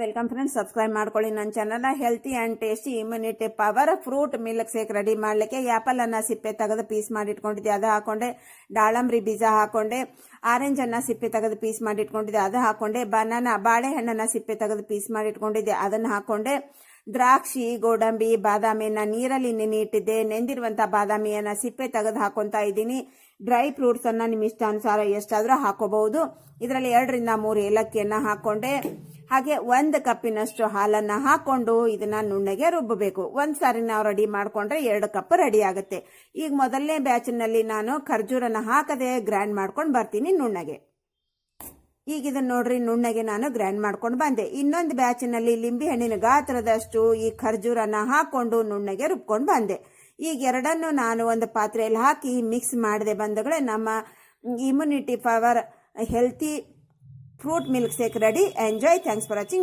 Welcome friends, subscribe ಮಾಡ್ಕೊಳ್ಳಿ ನನ್ನ ಚಾನಲ್ನ. Healthy and tasty immunity power fruit milk shake ready ಮಾಡಲಿಕ್ಕೆ ಆ್ಯಪಲನ್ನು ಸಿಪ್ಪೆ ತೆಗೆದು ಪೀಸ್ ಮಾಡಿಟ್ಕೊಂಡಿದ್ದೆ, ಅದು ಹಾಕೊಂಡೆ. ದಾಳಂಬ್ರಿ ಬೀಜ ಹಾಕೊಂಡೆ. ಆರೆಂಜನ್ನು ಸಿಪ್ಪೆ ತೆಗೆದು ಪೀಸ್ ಮಾಡಿಟ್ಕೊಂಡಿದ್ದೆ, ಅದು ಹಾಕೊಂಡೆ. ಬಾಳೆಹಣ್ಣನ್ನು ಸಿಪ್ಪೆ ತೆಗೆದು ಪೀಸ್ ಮಾಡಿಟ್ಕೊಂಡಿದ್ದೆ, ಅದನ್ನು ಹಾಕೊಂಡೆ. ದ್ರಾಕ್ಷಿ, ಗೋಡಂಬಿ, ಬಾದಾಮಿಯನ್ನ ನೀರಲ್ಲಿ ನೆನೆಯಿಟ್ಟಿದ್ದೆ. ನೆಂದಿರುವಂಥ ಬಾದಾಮಿಯನ್ನು ಸಿಪ್ಪೆ ತೆಗೆದು ಹಾಕೊತಾ ಇದ್ದೀನಿ. ಡ್ರೈ ಫ್ರೂಟ್ಸ್ ಅನ್ನ ನಿಮ್ಮ ಇಷ್ಟಾನುಸಾರ ಎಷ್ಟಾದರೂ ಹಾಕೋಬಹುದು. ಇದರಲ್ಲಿ 2 ರಿಂದ 3 ಏಲಕ್ಕಿಯನ್ನು ಹಾಕೊಂಡೆ. ಹಾಗೆ 1 ಕಪ್ಪಿನಷ್ಟು ಹಾಲನ್ನು ಹಾಕೊಂಡು ಇದನ್ನ ನುಣ್ಣಗೆ ರುಬ್ಬಬೇಕು. ಒಂದು ಸಾರಿ ನಾವು ರೆಡಿ ಮಾಡ್ಕೊಂಡ್ರೆ 2 ಕಪ್ ರೆಡಿ ಆಗುತ್ತೆ. ಈಗ ಮೊದಲನೇ ಬ್ಯಾಚ್ನಲ್ಲಿ ನಾನು ಖರ್ಜೂರನ ಹಾಕದೆ ಗ್ರೈಂಡ್ ಮಾಡ್ಕೊಂಡು ಬರ್ತೀನಿ ನುಣ್ಣಗೆ. ಈಗ ಇದನ್ನ ನೋಡ್ರಿ, ನುಣ್ಣಗೆ ನಾನು ಗ್ರೈಂಡ್ ಮಾಡ್ಕೊಂಡು ಬಂದೆ. ಇನ್ನೊಂದು ಬ್ಯಾಚ್ನಲ್ಲಿ ಲಿಂಬೆ ಹಣ್ಣಿನ ಗಾತ್ರದಷ್ಟು ಈ ಖರ್ಜೂರನ ಹಾಕೊಂಡು ನುಣ್ಣಗೆ ರುಬ್ಕೊಂಡು ಬಂದೆ. ಈಗ ಎರಡನ್ನು ನಾನು ಒಂದು ಪಾತ್ರೆಯಲ್ಲಿ ಹಾಕಿ ಮಿಕ್ಸ್ ಮಾಡದೆ ಬಂದಗಳೇ ನಮ್ಮ immunity power healthy fruit milk shake ready. Enjoy. Thanks for watching.